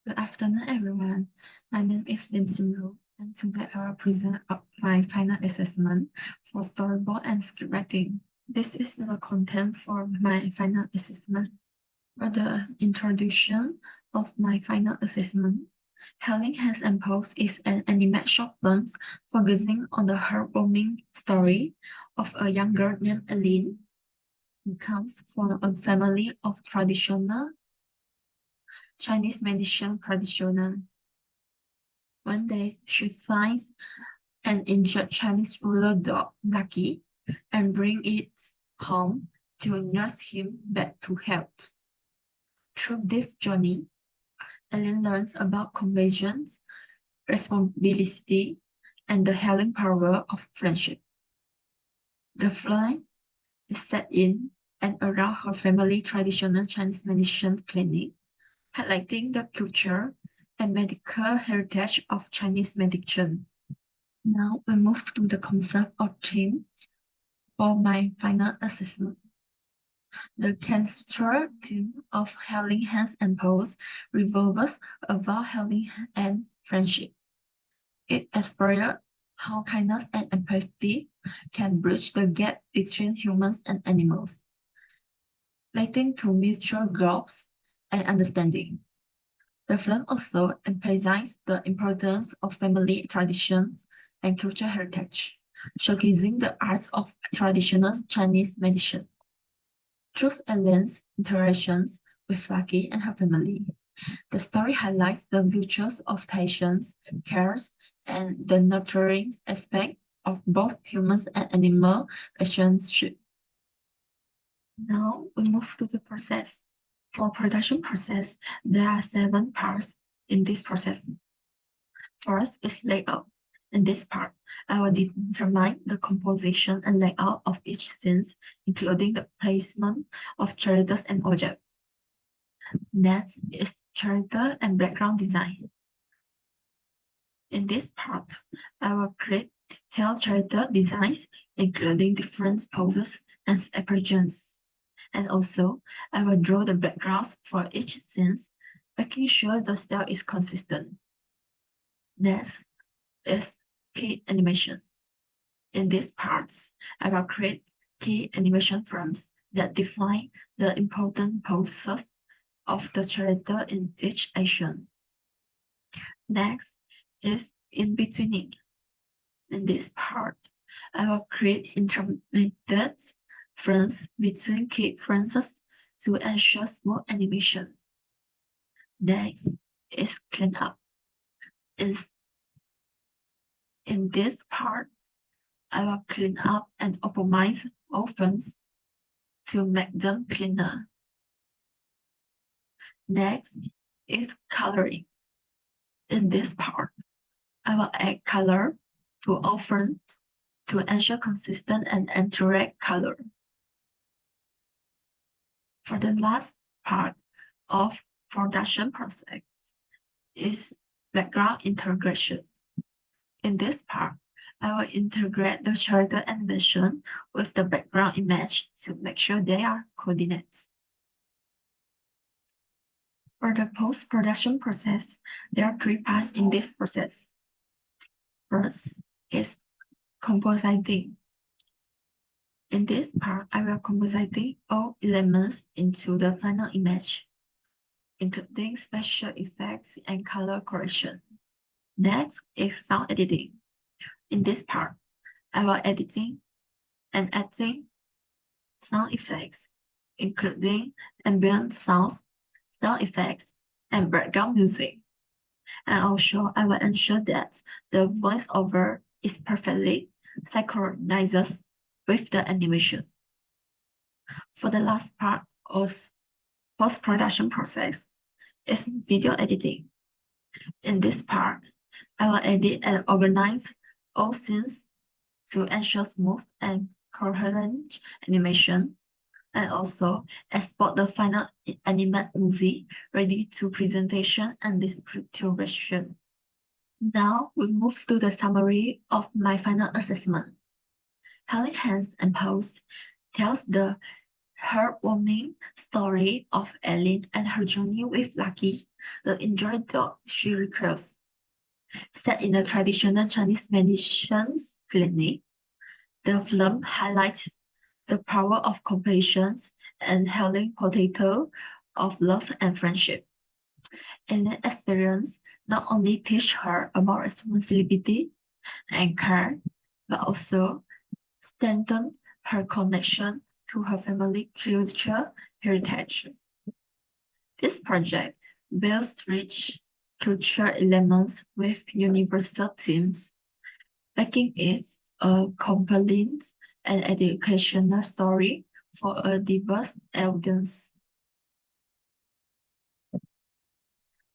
Good afternoon, everyone. My name is Lim Simru, and today I will present my final assessment for storyboard and script writing. This is the content for my final assessment. For the introduction of my final assessment, Helen Has Imposed is an animated short film focusing on the heartwarming story of a young girl named Aline who comes from a family of traditional Chinese medicine practitioner. One day, she finds an injured Chinese ruler dog, Lucky, and brings it home to nurse him back to health. Through this journey, Ellen learns about compassion, responsibility, and the healing power of friendship. The film is set in and around her family traditional Chinese medicine clinic, highlighting the culture and medical heritage of Chinese medicine. Now we move to the concept or theme for my final assessment. The central theme of Healing Hands and Paws revolves about healing and friendship. It explores how kindness and empathy can bridge the gap between humans and animals, leading to mutual growth and understanding. The film also emphasizes the importance of family traditions and cultural heritage, showcasing the arts of traditional Chinese medicine. Through Ellen's interactions with Lucky and her family, the story highlights the virtues of patience, care, and the nurturing aspect of both humans and animal relationships. Now we move to the process. For production process, there are 7 parts in this process. First is layout. In this part, I will determine the composition and layout of each scene, including the placement of characters and objects. Next is character and background design. In this part, I will create detailed character designs, including different poses and expressions. And also, I will draw the backgrounds for each scene, making sure the style is consistent. Next is key animation. In these parts, I will create key animation frames that define the important poses of the character in each action. Next is in-betweening. In this part, I will create intermediate frames between key frames to ensure smooth animation. Next is cleanup. In this part, I will clean up and optimize all frames to make them cleaner. Next is coloring. In this part, I will add color to all frames to ensure consistent and accurate color. For the last part of production process is background integration. In this part, I will integrate the character animation with the background image to make sure they are coordinated. For the post-production process, there are 3 parts in this process. First is compositing. In this part, I will compositing all elements into the final image, including special effects and color correction. Next is sound editing. In this part, I will editing and adding sound effects, including ambient sounds, sound effects, and background music. And also, I will ensure that the voiceover is perfectly synchronized with the animation. For the last part of post-production process is video editing. In this part, I will edit and organize all scenes to ensure smooth and coherent animation, and also export the final animated movie ready to presentation and distribution. Now we move to the summary of my final assessment. Helling Hands and Pose tells the heartwarming story of Ellen and her journey with Lucky, the injured dog she recovers. Set in a traditional Chinese medicine clinic, the film highlights the power of compassion and healing potential of love and friendship. Ellen's experience not only teach her about responsibility and care, but also strengthened her connection to her family culture heritage. This project builds rich cultural elements with universal themes, making it a compelling and educational story for a diverse audience.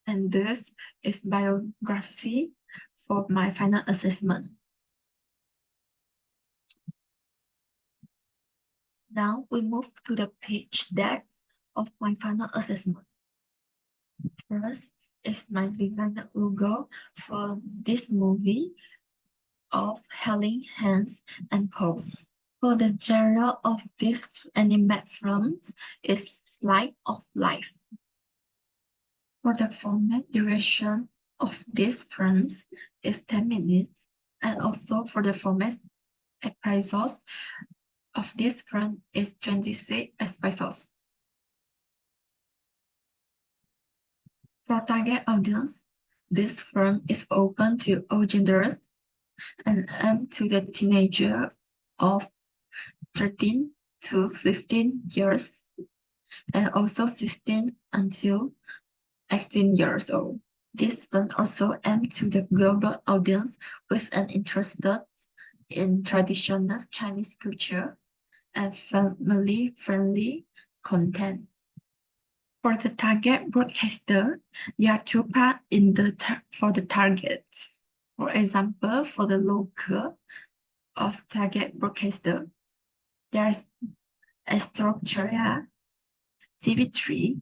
And this is biography for my final assessment. Now we move to the page deck of my final assessment. First is my design logo for this movie of Helling Hands and Pose. For the genre of this anime film is slice of life. For the format duration of this film is 10 minutes, and also for the format episodes of this film is 26 episodes. For target audience, this film is open to all genders and aimed to the teenager of 13 to 15 years and also 16 until 18 years old. This film also aimed to the global audience with an interest in traditional Chinese culture and family-friendly content. For the target broadcaster, there are two parts for the target. For example, for the local of target broadcaster, there is Astrocharia TV3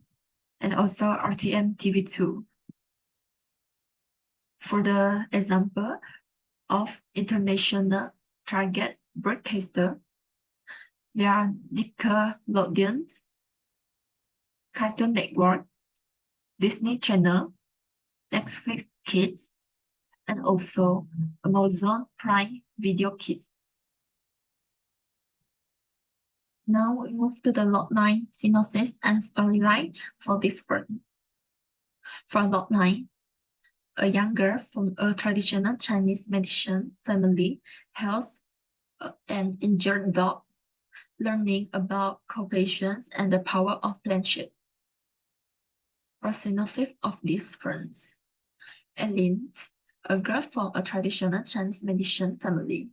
and also RTM TV2. For the example of international target broadcaster, there are Nickelodeon, Cartoon Network, Disney Channel, Netflix Kids, and also Amazon Prime Video Kids. Now we move to the logline synopsis and storyline for this film. For logline, a young girl from a traditional Chinese medicine family helps an injured dog, learning about compassion and the power of friendship. For synopsis of this film, Eileen, a girl from a traditional Chinese medicine family,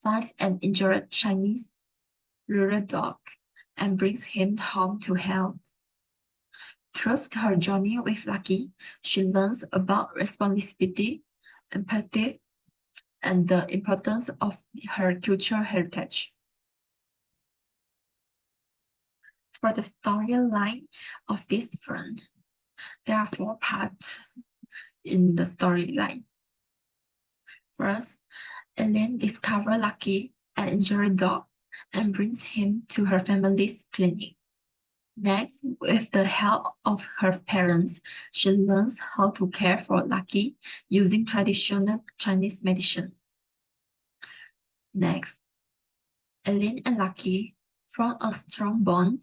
finds an injured Chinese rural dog and brings him home to health. Through her journey with Lucky, she learns about responsibility, empathy, and the importance of her cultural heritage. For the storyline of this film, there are 4 parts in the storyline. First, Elaine discovers Lucky, an injured dog, and brings him to her family's clinic. Next, with the help of her parents, she learns how to care for Lucky using traditional Chinese medicine. Next, Elaine and Lucky form a strong bond,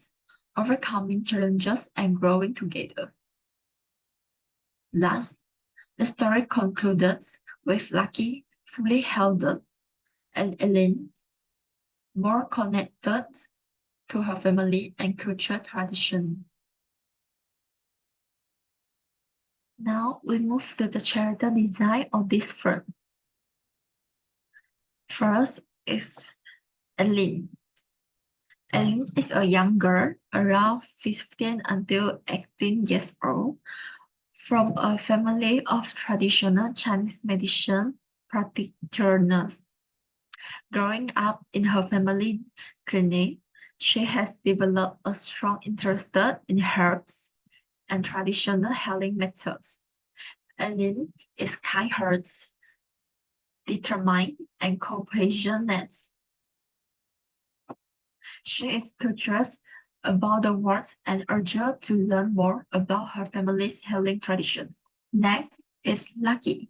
overcoming challenges and growing together. Last, the story concludes with Lucky fully healed and Elaine more connected to her family and cultural traditions. Now we move to the character design of this film. First is Eileen. Eileen is a young girl, around 15 until 18 years old, from a family of traditional Chinese medicine practitioners. Growing up in her family clinic, she has developed a strong interest in herbs and traditional healing methods. Eileen is kind-hearted, determined, and compassionate. She is curious about the world and urge her to learn more about her family's healing tradition. Next is Lucky.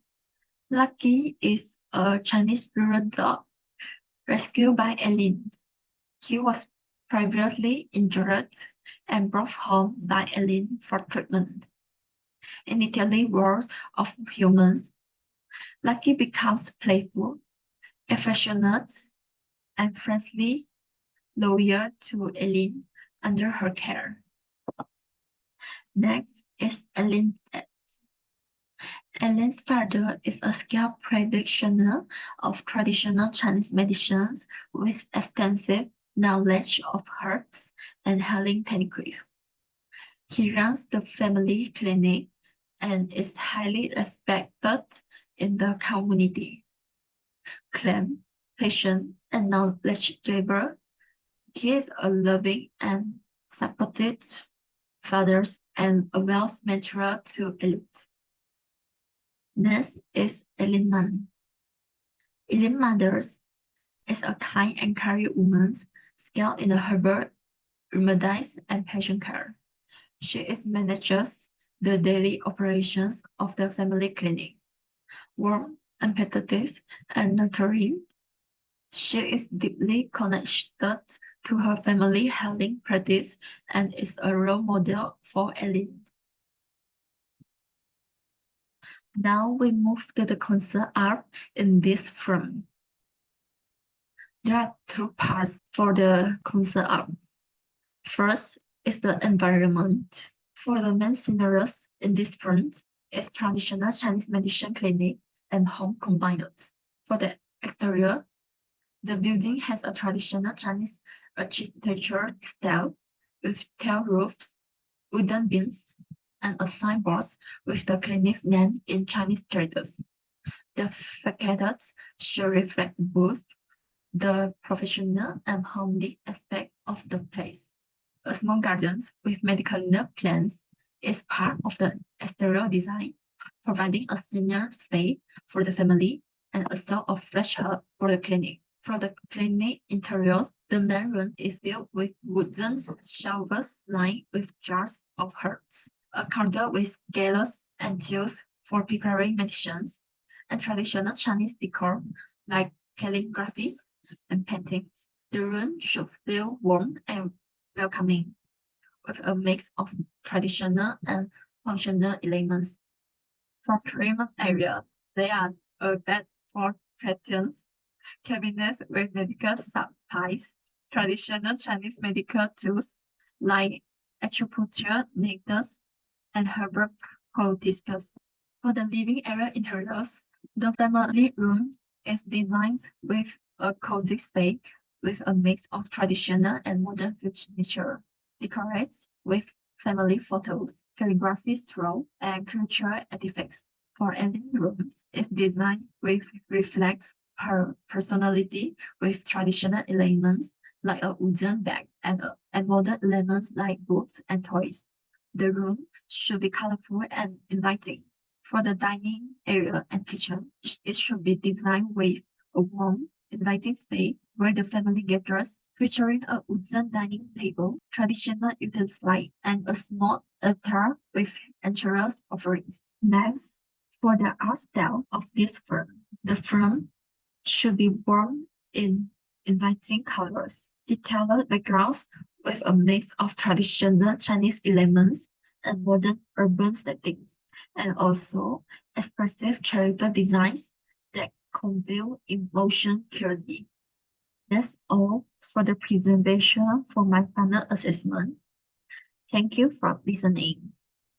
Lucky is a Chinese rural dog rescued by Eileen. He was previously injured and brought home by Eileen for treatment. In the Italy world of humans, Lucky becomes playful, affectionate, and friendly, loyal to Eileen under her care. Next is Eileen. Ellen's father is a skilled practitioner of traditional Chinese medicines with extensive knowledge of herbs and healing techniques. He runs the family clinic and is highly respected in the community. Calm, patient, and knowledgeable, he is a loving and supportive father and a wealth mentor to elite. Next is Eliman. Eileen Mothers is a kind and caring woman skilled in the herbal remedies and patient care. She is manages the daily operations of the family clinic. Warm, empathetic, and nurturing, she is deeply connected to her family healing practice and is a role model for Eileen. Now we move to the concept art in this film. There are two parts for the concept art. First is the environment. For the main scenarios in this front is traditional Chinese medicine clinic and home combined. For the exterior, the building has a traditional Chinese architecture style with tile roofs, wooden beams, and a signboard with the clinic's name in Chinese letters. The facades should reflect both the professional and homely aspect of the place. A small garden with medicinal plants is part of the exterior design, providing a senior space for the family and a source of fresh herb for the clinic. For the clinic interior, the main room is built with wooden shelves lined with jars of herbs, a counter with gallows and tools for preparing medicines, and traditional Chinese decor like calligraphy and paintings. The room should feel warm and welcoming, with a mix of traditional and functional elements. For treatment area, there are a bed for patients, cabinets with medical supplies, traditional Chinese medical tools like acupuncture needles and herbal poultices. For the living area interiors, the family room is designed with a cozy space with a mix of traditional and modern furniture, decorated with family photos, calligraphy scroll, and cultural artifacts. For any rooms, is designed with reflects her personality with traditional elements like a wooden bag and modern elements like books and toys. The room should be colorful and inviting. For the dining area and kitchen, it should be designed with a warm, inviting space where the family gathers, featuring a wooden dining table, traditional utensils, and a small altar with entrance offerings. Next, for the art style of this firm, the firm should be warm in inviting colors, detailed backgrounds with a mix of traditional Chinese elements and modern urban settings, and also expressive charitable designs that convey emotion clearly. That's all for the presentation for my final assessment. Thank you for listening.